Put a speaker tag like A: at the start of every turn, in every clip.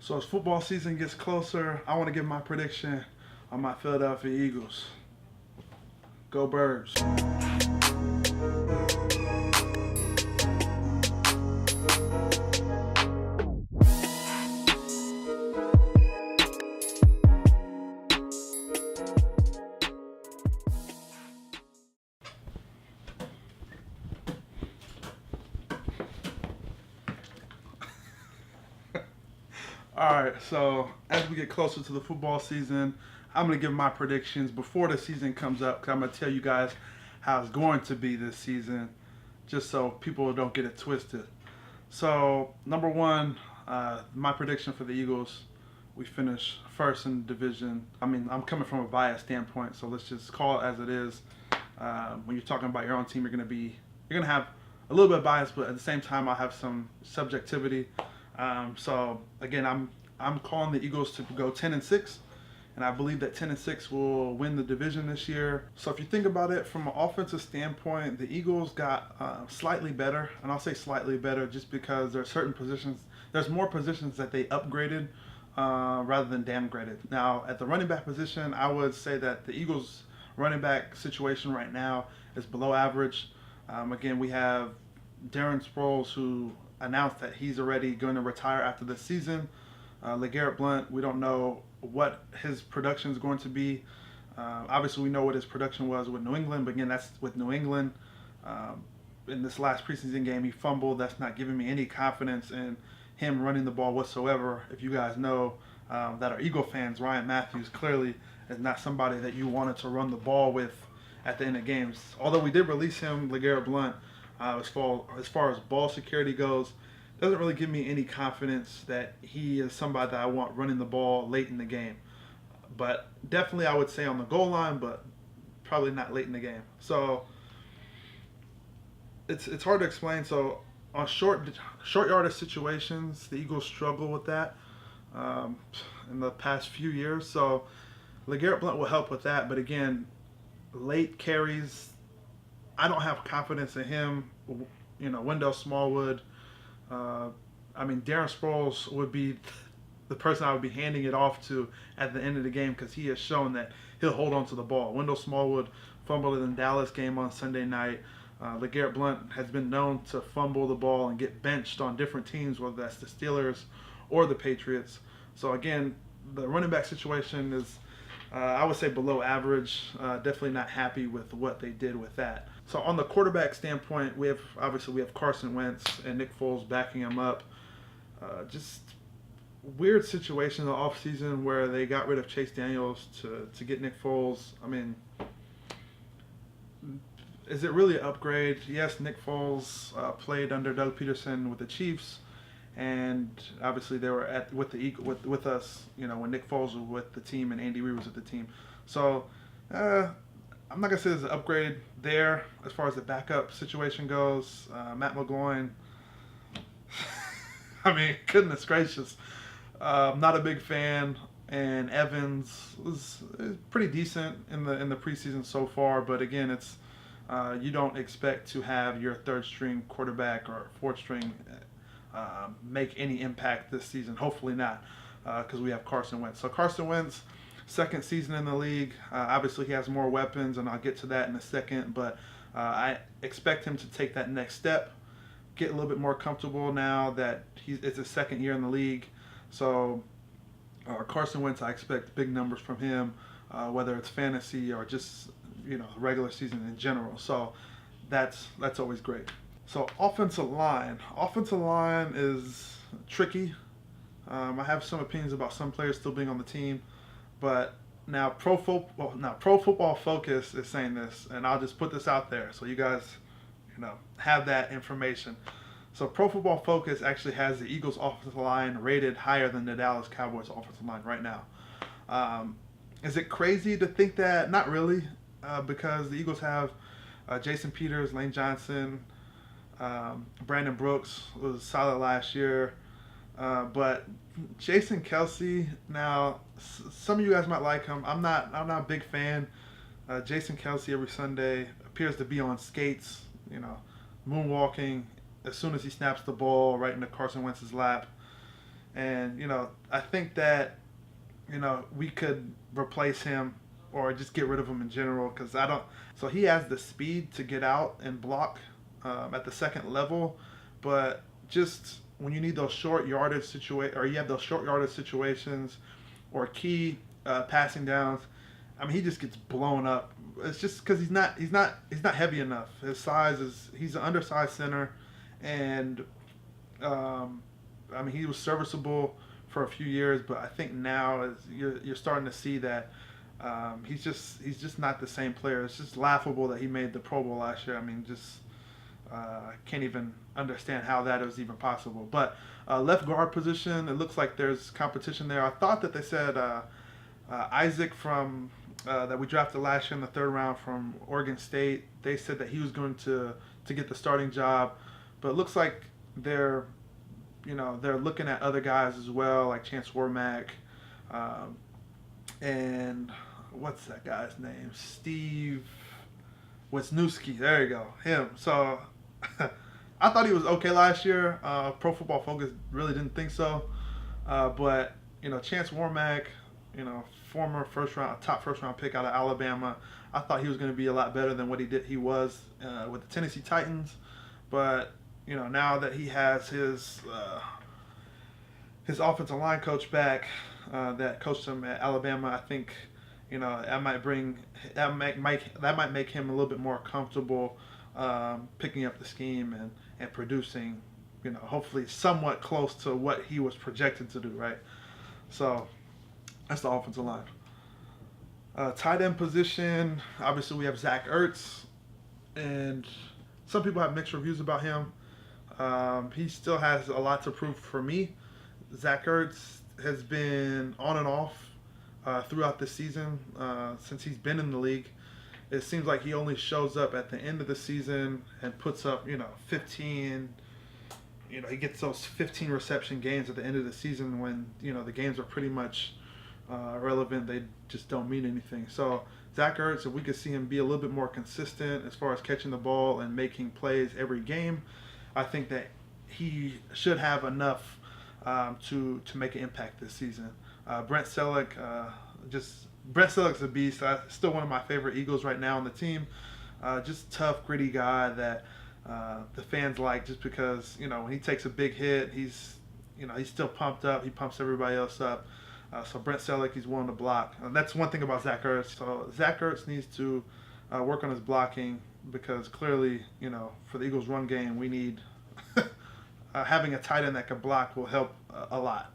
A: So as football season gets closer, I want to give my prediction on my Philadelphia Eagles. Go Birds. All right, so as we get closer to the football season, I'm going to give my predictions before the season comes up because I'm going to tell you guys how it's going to be this season just so people don't get it twisted. So, number one, my prediction for the Eagles, we finish first in the division. I mean, I'm coming from a biased standpoint, so let's just call it as it is. When you're talking about your own team, you're gonna have a little bit of bias, but at the same time, I'll have some subjectivity. So again, I'm calling the Eagles to go 10-6, and I believe that 10-6 will win the division this year. So if you think about it from an offensive standpoint, the Eagles got slightly better, and I'll say slightly better just because there are certain positions. There's more positions that they upgraded rather than downgraded. Now at the running back position, I would say that the Eagles' running back situation right now is below average. Again, we have Darren Sproles, who announced that he's already going to retire after this season. LeGarrette Blount, we don't know what his production is going to be. Obviously, we know what his production was with New England, but again, that's with New England. In this last preseason game, he fumbled. That's not giving me any confidence in him running the ball whatsoever. If you guys know that are Eagle fans, Ryan Matthews clearly is not somebody that you wanted to run the ball with at the end of games. Although we did release him, LeGarrette Blount, as far as ball security goes, doesn't really give me any confidence that he is somebody that I want running the ball late in the game. But definitely I would say on the goal line, but probably not late in the game. So it's hard to explain. So on short yardage situations, the Eagles struggle with that um, in the past few years. So LeGarrette Blount will help with that. But again, late carries, I don't have confidence in him. Wendell Smallwood. Darren Sproles would be the person I would be handing it off to at the end of the game because he has shown that he'll hold on to the ball. Wendell Smallwood fumbled in the Dallas game on Sunday night. LeGarrette Blount has been known to fumble the ball and get benched on different teams, whether that's the Steelers or the Patriots. So again, the running back situation is, I would say, below average. Definitely not happy with what they did with that. So on the quarterback standpoint, we have Carson Wentz and Nick Foles backing him up. Just weird situation in the offseason where they got rid of Chase Daniels to get Nick Foles. I mean, is it really an upgrade? Yes, Nick Foles played under Doug Peterson with the Chiefs, and obviously they were with us. When Nick Foles was with the team and Andy Reid was with the team. So I'm not gonna say there's an upgrade there as far as the backup situation goes. Matt McGloin. Goodness gracious, I'm not a big fan. And Evans was pretty decent in the preseason so far, but again, it's you don't expect to have your third string quarterback or fourth string make any impact this season. Hopefully not, because we have Carson Wentz. So Carson Wentz, second season in the league. Obviously, he has more weapons, and I'll get to that in a second. But I expect him to take that next step, get a little bit more comfortable now that it's his second year in the league. So Carson Wentz, I expect big numbers from him, whether it's fantasy or just regular season in general. So that's always great. So offensive line is tricky. I have some opinions about some players still being on the team, but now Pro Football Focus is saying this, and I'll just put this out there so you guys, have that information. So Pro Football Focus actually has the Eagles' offensive line rated higher than the Dallas Cowboys' offensive line right now. Is it crazy to think that? Not really, because the Eagles have Jason Peters, Lane Johnson, Brandon Brooks was solid last year. But Jason Kelsey, now some of you guys might like him. I'm not a big fan. Jason Kelsey every Sunday appears to be on skates, moonwalking as soon as he snaps the ball right into Carson Wentz's lap. And I think that we could replace him or just get rid of him in general because I don't. So he has the speed to get out and block at the second level, but just when you need those short yardage or you have those short yardage situations or key passing downs, I mean he just gets blown up. It's just because he's not heavy enough. His size is he's an undersized center, and I mean he was serviceable for a few years, but I think now is you're starting to see that he's just not the same player. It's just laughable that he made the Pro Bowl last year. I mean, just I can't even understand how that was even possible. But left guard position, it looks like there's competition there. I thought that they said Isaac from that we drafted last year in the third round from Oregon State. They said that he was going to get the starting job, but it looks like they're looking at other guys as well, like Chance Warmack, and what's that guy's name? Steve Wisniewski. There you go, him. So I thought he was okay last year. Pro Football Focus really didn't think so, but Chance Warmack, former top first round pick out of Alabama. I thought he was going to be a lot better than what he was with the Tennessee Titans, but now that he has his offensive line coach back that coached him at Alabama, I think that might make him a little bit more comfortable picking up the scheme and producing, hopefully somewhat close to what he was projected to do, right? So that's the offensive line. Tight end position, obviously we have Zach Ertz, and some people have mixed reviews about him. He still has a lot to prove for me. Zach Ertz has been on and off throughout the season since he's been in the league. It seems like he only shows up at the end of the season and puts up, 15. He gets those 15 reception games at the end of the season when, the games are pretty much irrelevant. They just don't mean anything. So Zach Ertz, if we could see him be a little bit more consistent as far as catching the ball and making plays every game, I think that he should have enough to make an impact this season. Brent Selleck's a beast. Still one of my favorite Eagles right now on the team. Just tough, gritty guy that the fans like just because when he takes a big hit, he's still pumped up. He pumps everybody else up. So Brent Selleck, he's willing to block. That's one thing about Zach Ertz. So Zach Ertz needs to work on his blocking because clearly, for the Eagles' run game, we need having a tight end that can block will help a lot.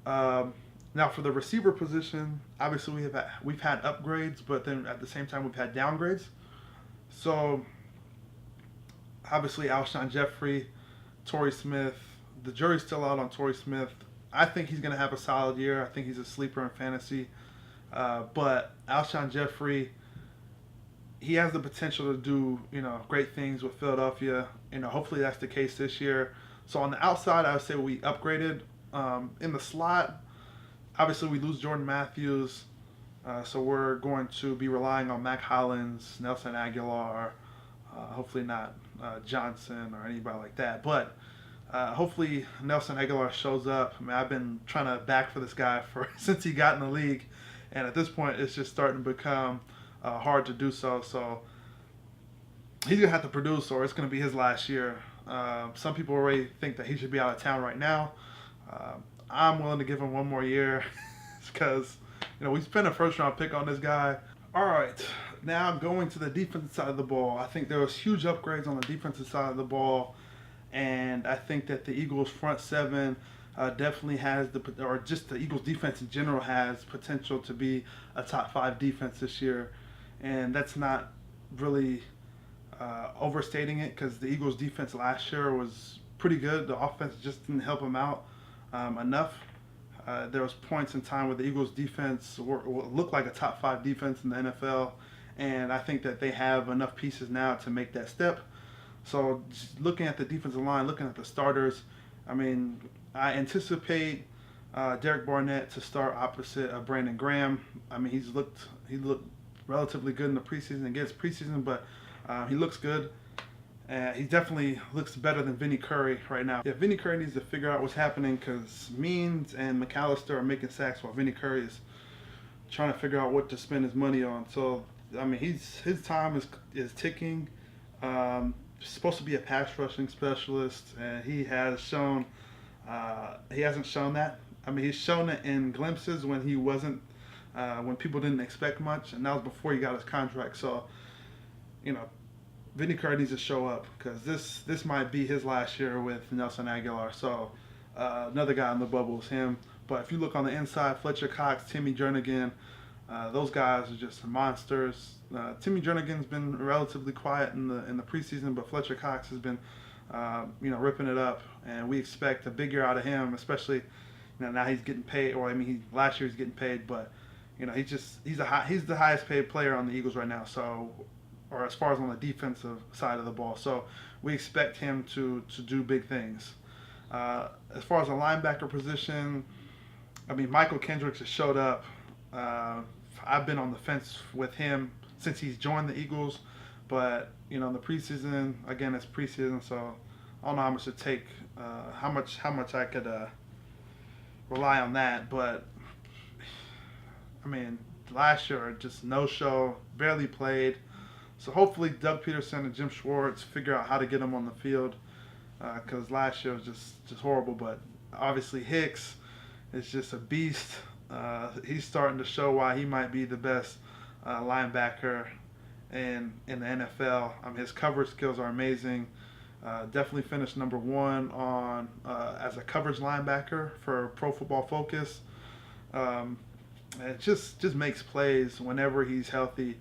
A: Now for the receiver position, obviously we've had upgrades, but then at the same time we've had downgrades. So obviously Alshon Jeffrey, Torrey Smith. The jury's still out on Torrey Smith. I think he's going to have a solid year. I think he's a sleeper in fantasy. But Alshon Jeffrey, he has the potential to do, great things with Philadelphia. Hopefully that's the case this year. So on the outside, I would say we upgraded. In the slot, obviously we lose Jordan Matthews. So we're going to be relying on Mac Hollins, Nelson Aguilar, hopefully not Johnson or anybody like that. But hopefully Nelson Aguilar shows up. I mean, I've been trying to back for this guy since he got in the league. And at this point, it's just starting to become hard to do so. So he's going to have to produce or it's going to be his last year. Some people already think that he should be out of town right now. I'm willing to give him one more year because, we spent a first-round pick on this guy. All right, now going to the defensive side of the ball. I think there was huge upgrades on the defensive side of the ball, and I think that the Eagles' front seven definitely has just the Eagles' defense in general has potential to be a top 5 defense this year, and that's not really overstating it because the Eagles' defense last year was pretty good. The offense just didn't help them out enough. There was points in time where the Eagles' defense looked like a top 5 defense in the NFL, and I think that they have enough pieces now to make that step. So just looking at the defensive line, looking at the starters, I mean, I anticipate Derek Barnett to start opposite of Brandon Graham. I mean, he looked relatively good in the preseason against preseason, but he looks good. And he definitely looks better than Vinny Curry right now. Yeah, Vinny Curry needs to figure out what's happening because Means and McAllister are making sacks while Vinny Curry is trying to figure out what to spend his money on. So I mean, his time is ticking. Supposed to be a pass rushing specialist, and he hasn't shown that. I mean, he's shown it in glimpses when he wasn't when people didn't expect much, and that was before he got his contract. So you know, Vinny Curry needs to show up because this might be his last year with Nelson Aguilar. So another guy on the bubble is him. But if you look on the inside, Fletcher Cox, Timmy Jernigan, those guys are just monsters. Timmy Jernigan's been relatively quiet in the preseason, but Fletcher Cox has been ripping it up, and we expect a big year out of him, especially now he's getting paid. Or I mean, last year he's getting paid, but he's the highest paid player on the Eagles right now. So, or as far as on the defensive side of the ball. So we expect him to do big things. As far as the linebacker position, I mean, Michael Kendricks has showed up. I've been on the fence with him since he's joined the Eagles, but in the preseason, again, it's preseason, so I don't know how much to take, how much I could rely on that. But I mean, last year just no show, barely played. So hopefully Doug Peterson and Jim Schwartz figure out how to get him on the field, because last year was just horrible. But obviously Hicks is just a beast. He's starting to show why he might be the best linebacker in the NFL. I mean, his coverage skills are amazing. Definitely finished number one on as a coverage linebacker for Pro Football Focus. It just makes plays whenever he's healthy,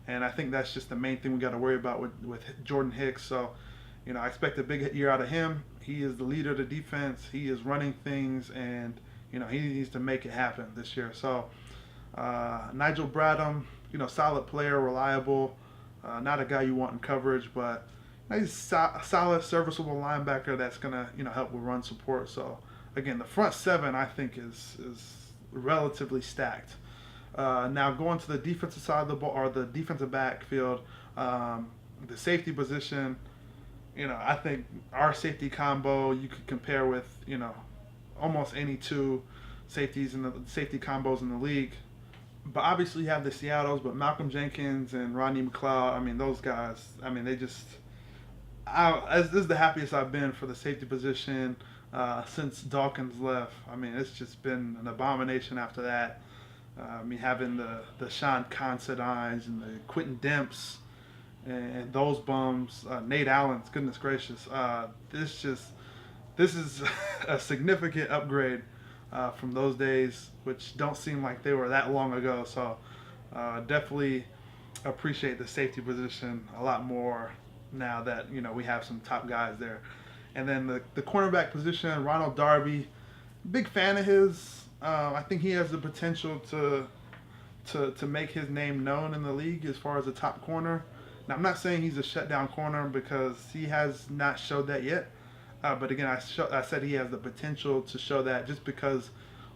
A: and I think that's just the main thing we got to worry about with Jordan Hicks. So, I expect a big year out of him. He is the leader of the defense. He is running things, and he needs to make it happen this year. So, Nigel Bradham, solid player, reliable, not a guy you want in coverage, but he's a solid, serviceable linebacker that's gonna, help with run support. So, again, the front seven I think is relatively stacked. Now going to the defensive side of the ball, or the defensive backfield, the safety position, I think our safety combo you could compare with, almost any two safeties in the safety combos in the league. But obviously you have the Seattles, but Malcolm Jenkins and Rodney McLeod, I mean, those guys, I mean, this is the happiest I've been for the safety position since Dawkins left. I mean, it's just been an abomination after that. I mean, having the Sean Considines and the Quentin Demps and those bums, Nate Allen's, goodness gracious. This is a significant upgrade from those days, which don't seem like they were that long ago. So definitely appreciate the safety position a lot more now that we have some top guys there. And then the cornerback position, Ronald Darby, big fan of his. I think he has the potential to make his name known in the league as far as a top corner. Now, I'm not saying he's a shutdown corner because he has not showed that yet. But again, I said he has the potential to show that just because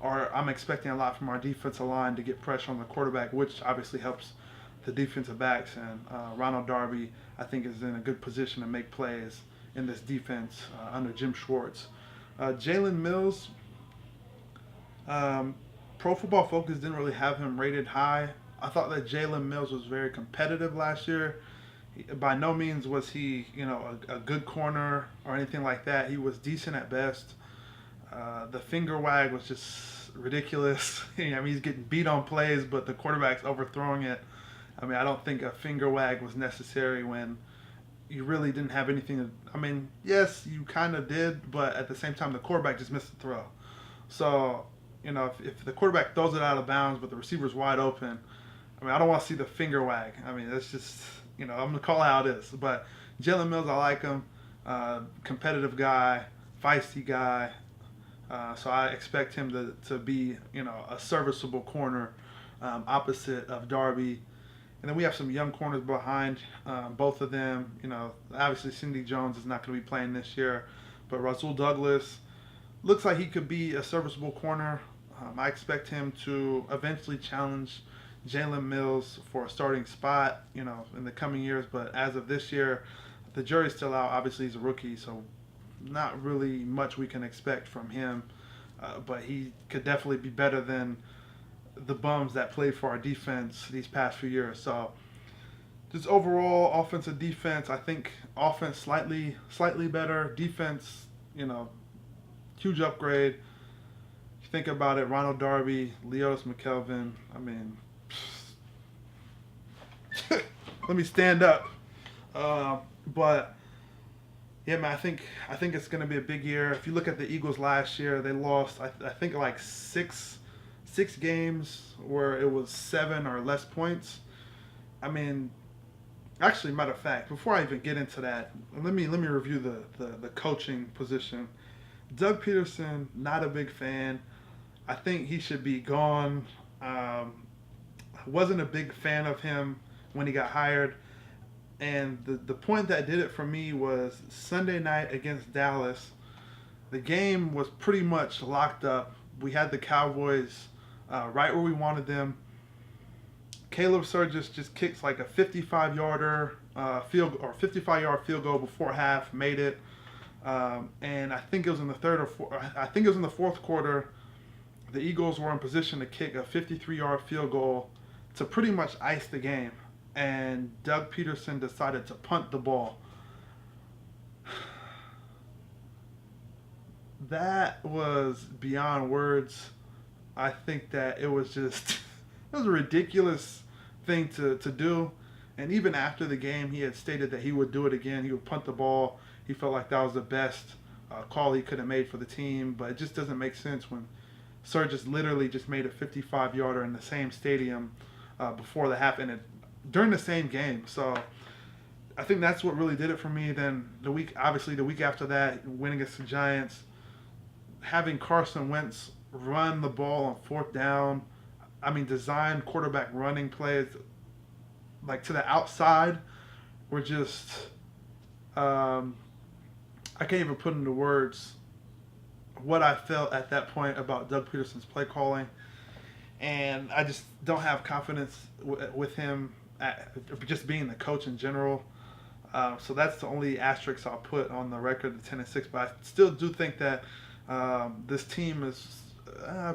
A: I'm expecting a lot from our defensive line to get pressure on the quarterback, which obviously helps the defensive backs. And Ronald Darby, I think, is in a good position to make plays in this defense under Jim Schwartz. Jalen Mills, Pro Football Focus didn't really have him rated high. I thought that Jalen Mills was very competitive last year. By no means was he, a good corner or anything like that. He was decent at best. The finger wag was just ridiculous. I mean, he's getting beat on plays, but the quarterback's overthrowing it. I mean, I don't think a finger wag was necessary when you really didn't have anything. I mean, yes, you kind of did, but at the same time, the quarterback just missed the throw. So, if the quarterback throws it out of bounds, but the receiver's wide open, I mean, I don't want to see the finger wag. I mean, that's just, I'm going to call it how it is. But Jalen Mills, I like him. Competitive guy, feisty guy. So I expect him to be, a serviceable corner opposite of Darby. And then we have some young corners behind both of them. Obviously Cindy Jones is not going to be playing this year. But Rasul Douglas looks like he could be a serviceable corner. I expect him to eventually challenge Jalen Mills for a starting spot, in the coming years. But as of this year, I the jury's still out. Obviously, he's a rookie, so not really much we can expect from him. But he could definitely be better than the bums that played for our defense these past few years. So just overall offensive defense, I think offense slightly better. Defense, huge upgrade. You think about it, Ronald Darby, Leotis McKelvin. I mean, let me stand up. But yeah, man, I think it's going to be a big year. If you look at the Eagles last year, they lost I think like six games where it was 7 or less points. I mean, actually, matter of fact, before I even get into that, let me review the coaching position. Doug Peterson, not a big fan. I think he should be gone. Wasn't a big fan of him when he got hired. And the point that did it for me was Sunday night against Dallas. The game was pretty much locked up. We had the Cowboys right where we wanted them. Caleb Sturgis just kicks like a 55-yarder 55-yard field goal before half, made it. And I think it was in the fourth quarter. The Eagles were in position to kick a 53-yard field goal to pretty much ice the game. And Doug Peterson decided to punt the ball. That was beyond words. I think that it was a ridiculous thing to do. And even after the game, he had stated that he would do it again. He would punt the ball. He felt like that was the best call he could have made for the team. But it just doesn't make sense when Sturgis literally just made a 55-yarder in the same stadium before the half, and during the same game. So I think that's what really did it for me. Then the week after that, winning against the Giants, having Carson Wentz run the ball on fourth down. I mean, design quarterback running plays like to the outside were just I can't even put into words what I felt at that point about Doug Peterson's play calling. And I just don't have confidence with him just being the coach in general. So that's the only asterisk I'll put on the record of 10-6. But I still do think that this team is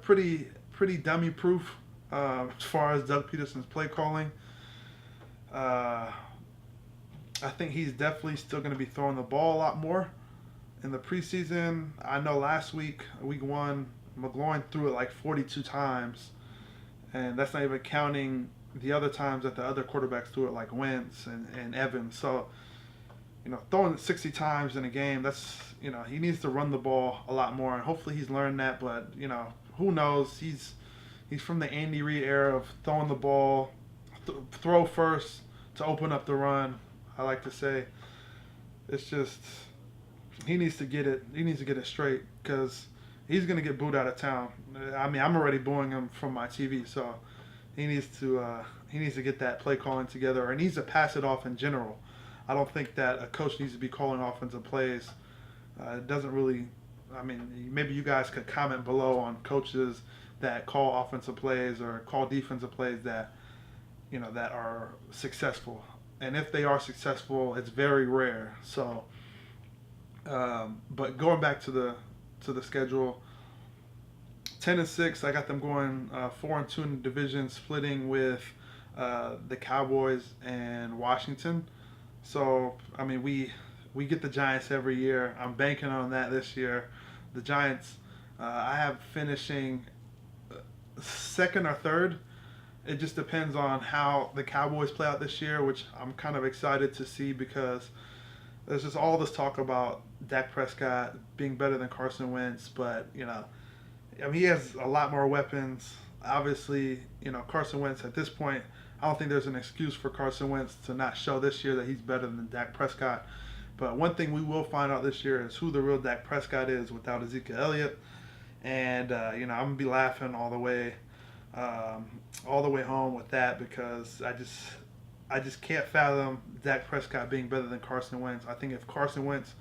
A: pretty dummy proof as far as Doug Peterson's play calling. I think he's definitely still going to be throwing the ball a lot more in the preseason. I know last week 1, McLaurin threw it like 42 times. And that's not even counting the other times that the other quarterbacks threw it, like Wentz and Evans. So, throwing it 60 times in a game, that's, he needs to run the ball a lot more. And hopefully he's learned that. But, who knows? He's from the Andy Reid era of throwing the ball, throw first to open up the run, I like to say. It's just, he needs to get it straight, because he's going to get booed out of town. I mean, I'm already booing him from my TV, so he needs to get that play calling together, or he needs to pass it off in general. I don't think that a coach needs to be calling offensive plays. It doesn't really, I mean, maybe you guys could comment below on coaches that call offensive plays or call defensive plays that, that are successful. And if they are successful, it's very rare. So, but going back to the schedule, 10-6. I got them going 4-2 in the division, splitting with the Cowboys and Washington. So I mean, we get the Giants every year. I'm banking on that this year. The Giants, I have finishing second or third. It just depends on how the Cowboys play out this year, which I'm kind of excited to see, because there's just all this talk about Dak Prescott being better than Carson Wentz, but I mean, he has a lot more weapons. Obviously, Carson Wentz at this point, I don't think there's an excuse for Carson Wentz to not show this year that he's better than Dak Prescott. But one thing we will find out this year is who the real Dak Prescott is without Ezekiel Elliott. And I'm gonna be laughing all the way home with that, because I just can't fathom Dak Prescott being better than Carson Wentz. I think if Carson Wentz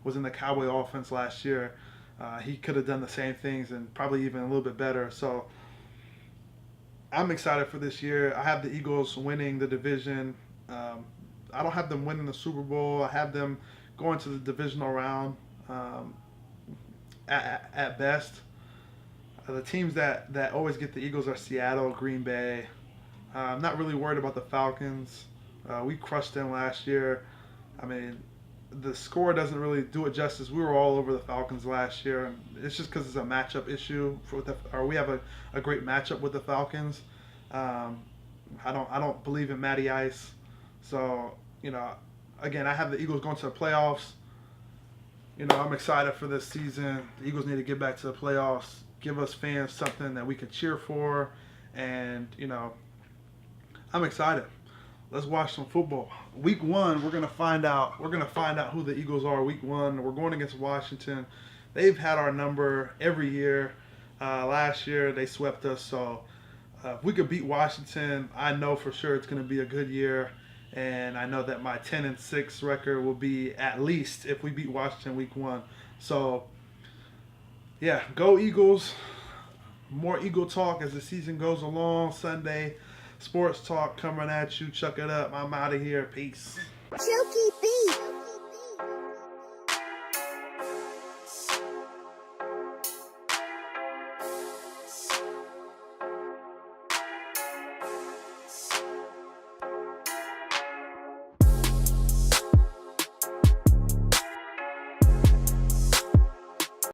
A: was in the Cowboy offense last year, he could have done the same things and probably even a little bit better. So I'm excited for this year. I have the Eagles winning the division. I don't have them winning the Super Bowl. I have them going to the divisional round at best. The teams that always get the Eagles are Seattle, Green Bay. I'm not really worried about the Falcons. We crushed them last year. I mean, the score doesn't really do it justice. We were all over the Falcons last year. It's just because it's a matchup issue. Or we have a great matchup with the Falcons. I don't believe in Matty Ice. So, again, I have the Eagles going to the playoffs. I'm excited for this season. The Eagles need to get back to the playoffs. Give us fans something that we can cheer for. And, I'm excited. Let's watch some football. Week 1, we're gonna find out. We're gonna find out who the Eagles are. Week 1, we're going against Washington. They've had our number every year. Last year they swept us. So if we could beat Washington, I know for sure it's gonna be a good year. And I know that my 10-6 record will be at least if we beat Washington Week 1. So yeah, go Eagles. More Eagle talk as the season goes along. Sunday sports talk coming at you. Chuck it up. I'm out of here. Peace.
B: Chuki B.